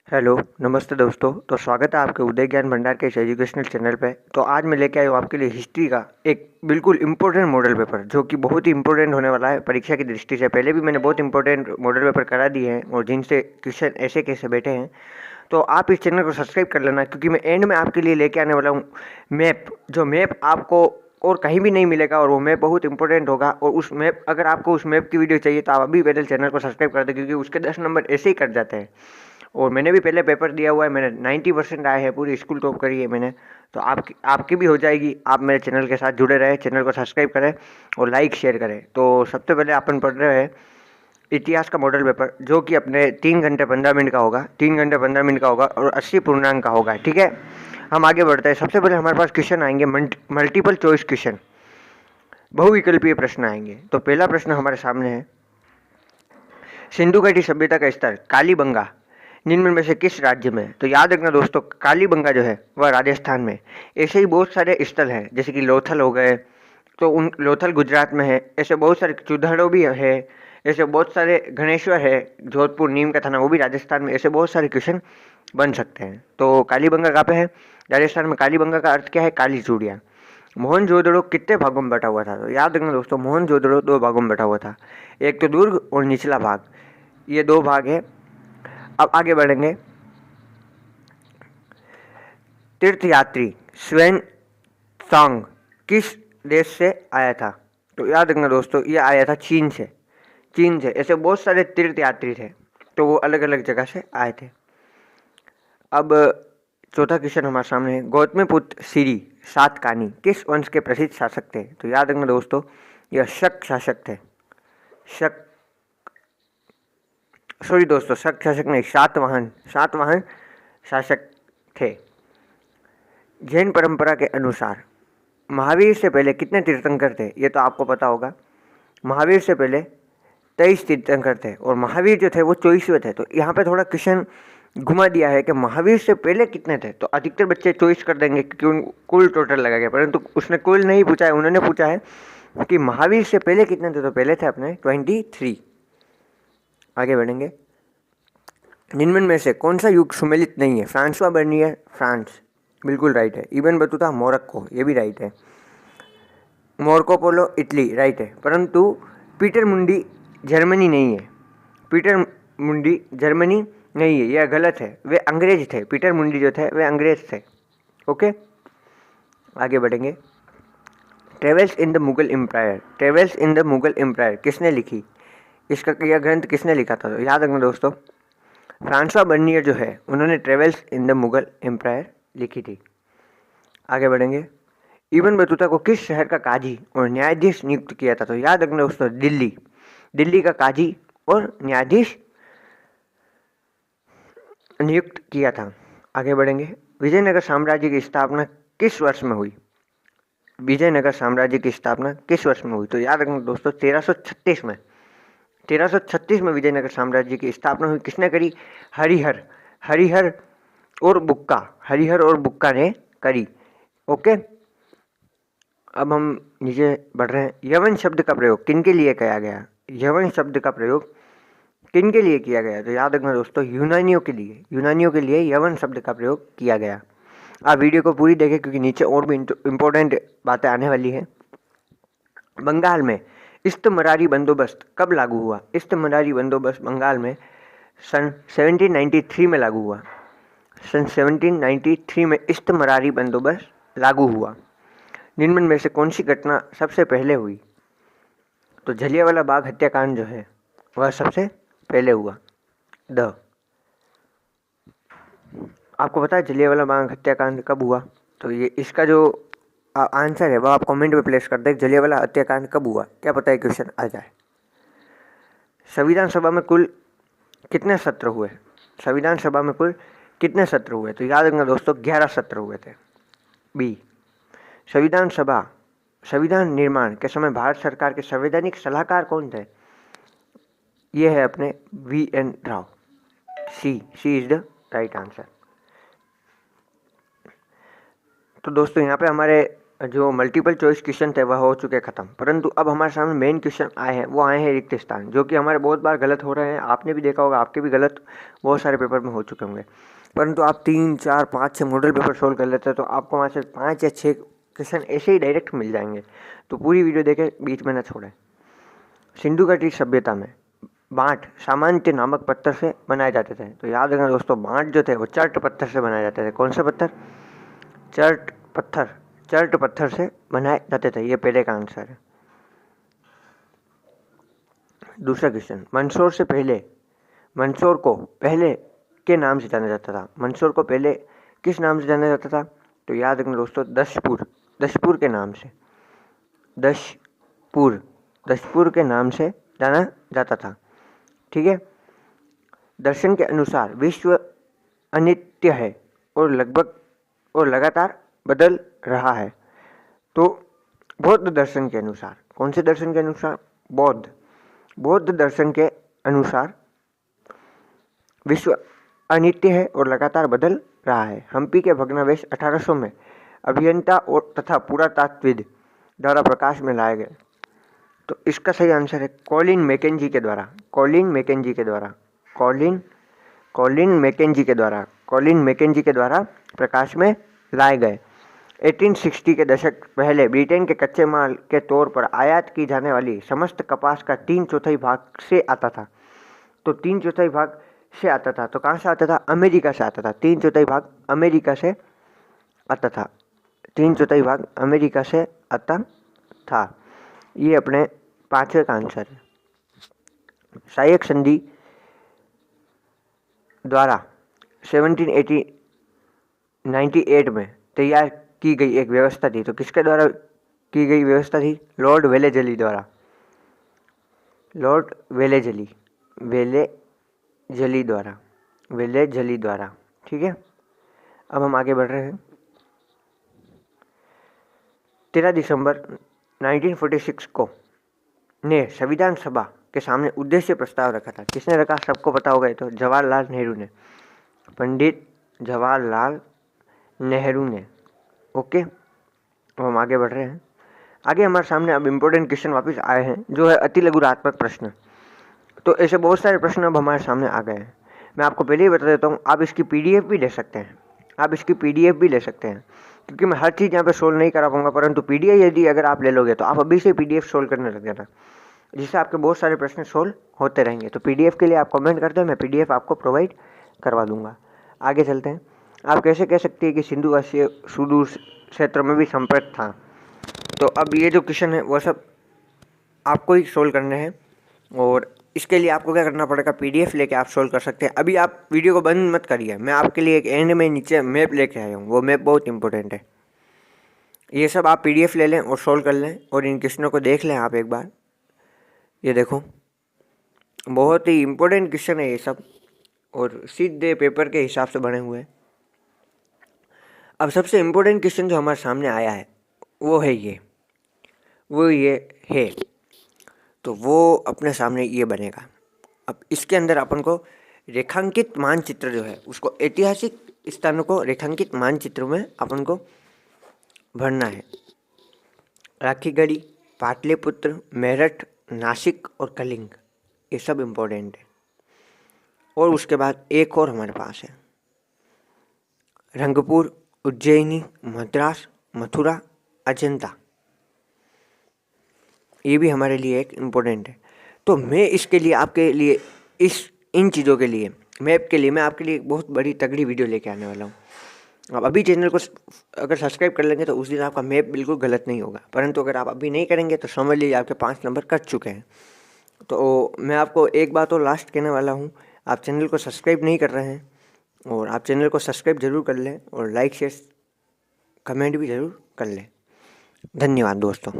Hello, नमस्ते दोस्तों। तो स्वागत है आपके उदय ज्ञान भंडार के इस एजुकेशनल चैनल पे। तो आज मैं लेके आया हूँ आपके लिए हिस्ट्री का एक बिल्कुल इम्पोर्टेंट मॉडल पेपर, जो कि बहुत ही इम्पोर्टेंट होने वाला है परीक्षा की दृष्टि से। पहले भी मैंने बहुत इंपॉर्टेंट मॉडल पेपर करा दिए हैं और जिनसे क्वेश्चन ऐसे कैसे बैठे हैं। तो आप इस चैनल को सब्सक्राइब कर लेना, क्योंकि मैं एंड में आपके लिए लेके आने वाला हूँ मैप, जो मैप आपको और कहीं भी नहीं मिलेगा, और वो मैप बहुत इंपॉर्टेंट होगा। और उस मैप, अगर आपको उस मैप की वीडियो चाहिए तो आप अभी पहले चैनल को सब्सक्राइब कर दें, क्योंकि उसके 10 नंबर ऐसे ही कट जाते हैं। और मैंने भी पहले पेपर दिया हुआ है, मैंने 90% आए हैं, पूरी स्कूल टॉप करी है मैंने। तो आपकी भी हो जाएगी। आप मेरे चैनल के साथ जुड़े रहे, चैनल को सब्सक्राइब करें और लाइक शेयर करें। तो सबसे पहले अपन पढ़ रहे हैं इतिहास का मॉडल पेपर, जो कि अपने 3 घंटे 15 मिनट का होगा। 3 घंटे 15 मिनट का होगा और 80 पूर्णांक का होगा। ठीक है, हम आगे बढ़ते हैं। सबसे पहले हमारे पास क्वेश्चन आएंगे मल्टीपल चॉइस क्वेश्चन, बहुविकल्पीय प्रश्न आएंगे। तो पहला प्रश्न हमारे सामने है, सिंधु घाटी सभ्यता का स्तर कालीबंगा निम्न में से किस राज्य में? तो याद रखना दोस्तों, कालीबंगा जो है वह राजस्थान में। ऐसे ही बहुत सारे स्थल हैं, जैसे कि लोथल हो गए, तो उन लोथल गुजरात में है। ऐसे बहुत सारे चुधड़ो भी है, ऐसे बहुत सारे गणेश्वर है, जोधपुर नीम का थाना, वो भी राजस्थान में। ऐसे बहुत सारे क्वेश्चन बन सकते हैं। तो कालीबंगा कहाँ पे है? राजस्थान में। कालीबंगा का अर्थ क्या है? काली चूड़ियाँ। मोहनजोदड़ो कितने भागों में बटा हुआ था? तो याद रखना दोस्तों, मोहनजोदड़ो 2 भागों में बटा हुआ था। एक तो दुर्ग और निचला भाग, ये 2 भाग है। अब आगे बढ़ेंगे। तीर्थयात्री स्वेन सांग किस देश से आया था? तो याद रखना दोस्तों, ये आया था चीन से। चीन से। ऐसे बहुत सारे तीर्थयात्री थे, तो वो अलग अलग जगह से आए थे। अब चौथा क्वेश्चन हमारे सामने है, गौतमीपुत्र श्री सातकानी किस वंश के प्रसिद्ध शासक थे? तो याद रखना दोस्तों, यह शक शासक थे। शक, सॉरी दोस्तों, शक शासक नहीं, सातवाहन शासक थे। जैन परंपरा के अनुसार महावीर से पहले कितने तीर्थंकर थे? ये तो आपको पता होगा। महावीर से पहले 23 तीर्थंकर थे, और महावीर जो थे वो 24वें थे। तो यहाँ पे थोड़ा क्वेश्चन घुमा दिया है कि महावीर से पहले कितने थे। तो अधिकतर बच्चे चॉइस कर देंगे क्योंकि कुल टोटल लगा गया, परंतु उसने कुल नहीं पूछा है, उन्होंने पूछा है कि महावीर से पहले कितने थे। तो पहले थे अपने 23। आगे बढ़ेंगे। निम्न में से कौन सा युग सुमेलित नहीं है? फ्रांसवा बर्नियर फ्रांस, बिल्कुल राइट है। इबन बतूता मोरक्को, ये भी राइट है। मार्को पोलो इटली, राइट है। परंतु पीटर मुंडी जर्मनी नहीं है। पीटर मुंडी जर्मनी नहीं है, यह गलत है। वे अंग्रेज थे। पीटर मुंडी जो थे वे अंग्रेज थे। ओके, आगे बढ़ेंगे। Travels in the Mughal empire, travels in the Mughal empire किसने लिखी? इसका यह ग्रंथ किसने लिखा था? तो याद रखना दोस्तों, फ्रांसवा बर्नियर जो है उन्होंने travels in the Mughal empire लिखी थी। आगे बढ़ेंगे। इब्न बतूता को किस शहर का काजी और न्यायाधीश नियुक्त किया था? तो याद रखना दोस्तों, दिल्ली। दिल्ली का काजी और न्यायाधीश नियुक्त किया था। आगे बढ़ेंगे। विजयनगर साम्राज्य की स्थापना किस वर्ष में हुई? विजयनगर साम्राज्य की स्थापना किस वर्ष में हुई? तो याद रखना दोस्तों, 1336 में। 1336 में विजयनगर साम्राज्य की स्थापना हुई। किसने करी? हरिहर हरिहर और बुक्का, हरिहर और बुक्का ने करी। ओके, अब हम नीचे बढ़ रहे हैं। यवन शब्द का प्रयोग किन के लिए किया गया? यवन शब्द का प्रयोग किन के लिए किया गया? तो याद रखना दोस्तों, यूनानियों के लिए। यूनानियों के लिए यवन शब्द का प्रयोग किया गया। आप वीडियो को पूरी देखें, क्योंकि नीचे और भी इम्पोर्टेंट बातें आने वाली हैं। बंगाल में इस्तमरारी बंदोबस्त कब लागू हुआ? इस्तमरारी बंदोबस्त बंगाल में सन 1793 में लागू हुआ। सन 1793 में इस्तमरारी बंदोबस्त लागू हुआ। निम्न में से कौन सी घटना सबसे पहले हुई? तो जलियांवाला बाग हत्याकांड जो है वह सबसे पहले हुआ। आपको पता है जलियांवाला बाग हत्याकांड कब हुआ? तो ये इसका जो आंसर है वह आप कमेंट में प्लेस कर दें। जलियांवाला हत्याकांड कब हुआ? क्या पता है, क्वेश्चन आ जाए। संविधान सभा में कुल कितने सत्र हुए? संविधान सभा में कुल कितने सत्र हुए? तो याद रखना दोस्तों, 11 सत्र हुए थे। बी, संविधान सभा, संविधान निर्माण के समय भारत सरकार के संवैधानिक सलाहकार कौन थे? ये है अपने VN Rao. C is the right answer. तो दोस्तों यहाँ पे हमारे जो मल्टीपल चॉइस क्वेश्चन थे वह हो चुके ख़त्म, परंतु अब हमारे सामने मेन क्वेश्चन आए हैं, वो आए हैं रिक्त स्थान, जो कि हमारे बहुत बार गलत हो रहे हैं। आपने भी देखा होगा, आपके भी गलत बहुत सारे पेपर में हो चुके होंगे, परंतु आप 3, 4, 5, 6 मॉडल पेपर सोल्व कर लेते हैं तो आपको वहाँ से 5 या 6 क्वेश्चन ऐसे ही डायरेक्ट मिल जाएंगे। तो पूरी वीडियो देखें, बीच में न छोड़ें। सिंधु घाटी सभ्यता में बाँट सामान्य नामक पत्थर से बनाए जाते थे। तो याद रखना दोस्तों, बाँट जो थे वो चर्ट पत्थर से बनाए जाते थे। कौन से पत्थर? चर्ट पत्थर से बनाए जाते थे। ये पहले का आंसर है। दूसरा क्वेश्चन, मंदसौर को पहले के नाम से जाना जाता था। मंदसौर को पहले किस नाम से जाना जाता था? तो याद रखना दोस्तों, दशपुर के नाम से, दशपुर के नाम से जाना जाता था। ठीक है। दर्शन के अनुसार विश्व अनित्य है और लगातार बदल रहा है। तो बौद्ध दर्शन के अनुसार, कौन से दर्शन के अनुसार? बौद्ध दर्शन के अनुसार विश्व अनित्य है और लगातार बदल रहा है। हम्पी के भग्नावशेष 1800 में अभियंता और तथा पुरातत्वविद द्वारा प्रकाश में लाए गए। तो इसका सही आंसर है कॉलिन मैकेंजी के द्वारा प्रकाश में लाए गए। 1860 के दशक पहले ब्रिटेन के कच्चे माल के तौर पर आयात की जाने वाली समस्त कपास का 3/4 भाग से आता था। तो 3/4 भाग से आता था, तो कहाँ से आता था? अमेरिका से आता था। 3/4 भाग अमेरिका से आता था। 3/4 भाग अमेरिका से आता था। ये अपने 5वें का आंसर है। सहायक संधि द्वारा 1798 में तैयार की गई एक व्यवस्था थी। तो किसके द्वारा की गई व्यवस्था थी? लॉर्ड वेलेजली द्वारा। ठीक है। अब हम आगे बढ़ रहे हैं। 13 दिसंबर 1946 को ने संविधान सभा के सामने उद्देश्य प्रस्ताव रखा था। किसने रखा? सबको पता होगा, तो जवाहरलाल नेहरू ने, पंडित जवाहरलाल नेहरू ने। ओके, अब हम आगे बढ़ रहे हैं। आगे हमारे सामने अब इम्पोर्टेंट क्वेश्चन वापस आए हैं, जो है अति लघुरात्मक प्रश्न। तो ऐसे बहुत सारे प्रश्न अब हमारे सामने आ गए हैं। मैं आपको पहले ही बता देता हूँ, आप इसकी PDF भी ले सकते हैं, क्योंकि मैं हर चीज़ यहाँ पे सोल्व नहीं करा पाऊंगा, परंतु PDF यदि अगर आप ले लोगे तो आप अभी से PDF सोल्व करने लग जाना, जिससे आपके बहुत सारे प्रश्न सोल्व होते रहेंगे। तो PDF के लिए आप कमेंट कर दो, मैं PDF आपको प्रोवाइड करवा दूंगा। आगे चलते हैं। आप कैसे कह सकते हैं कि सिंधु घाटी सुदूर क्षेत्र में भी संपर्क था? तो अब ये जो क्वेश्चन है वो सब आपको ही सोल्व करने हैं, और इसके लिए आपको क्या करना पड़ेगा? PDF लेके आप सोल्व कर सकते हैं। अभी आप वीडियो को बंद मत करिए, मैं आपके लिए एक एंड में नीचे मैप लेके आया हूँ, वो मैप बहुत इंपॉर्टेंट है। ये सब आप PDF ले लें और सोल्व कर लें, और इन क्वेश्चनों को देख लें आप एक बार। ये देखो, बहुत ही इम्पोर्टेंट क्वेश्चन है ये सब, और सीधे पेपर के हिसाब से बने हुए हैं। अब सबसे इम्पोर्टेंट क्वेश्चन जो हमारे सामने आया है वो ये है, तो वो अपने सामने ये बनेगा। अब इसके अंदर अपन को रेखांकित मानचित्र जो है उसको, ऐतिहासिक स्थानों को रेखांकित मानचित्र में अपन को भरना है। राखीगढ़ी, पाटलिपुत्र, मेरठ, नासिक और कलिंग, ये सब इम्पोर्टेंट है। और उसके बाद एक और हमारे पास है रंगपुर, उज्जैनी, मद्रास, मथुरा, अजंता, ये भी हमारे लिए एक इम्पोर्टेंट है। तो मैं इसके लिए आपके लिए इन चीज़ों के लिए मैप के लिए मैं आपके लिए बहुत बड़ी तगड़ी वीडियो लेके आने वाला हूँ। आप अभी चैनल को अगर सब्सक्राइब कर लेंगे तो उस दिन आपका मैप बिल्कुल गलत नहीं होगा, परंतु अगर आप अभी नहीं करेंगे तो समझ लीजिए आपके 5 नंबर कट चुके हैं। तो मैं आपको एक बात और लास्ट कहने वाला हूँ, आप चैनल को सब्सक्राइब नहीं कर रहे हैं, और आप चैनल को सब्सक्राइब जरूर कर लें, और लाइक शेयर कमेंट भी ज़रूर कर लें। धन्यवाद दोस्तों।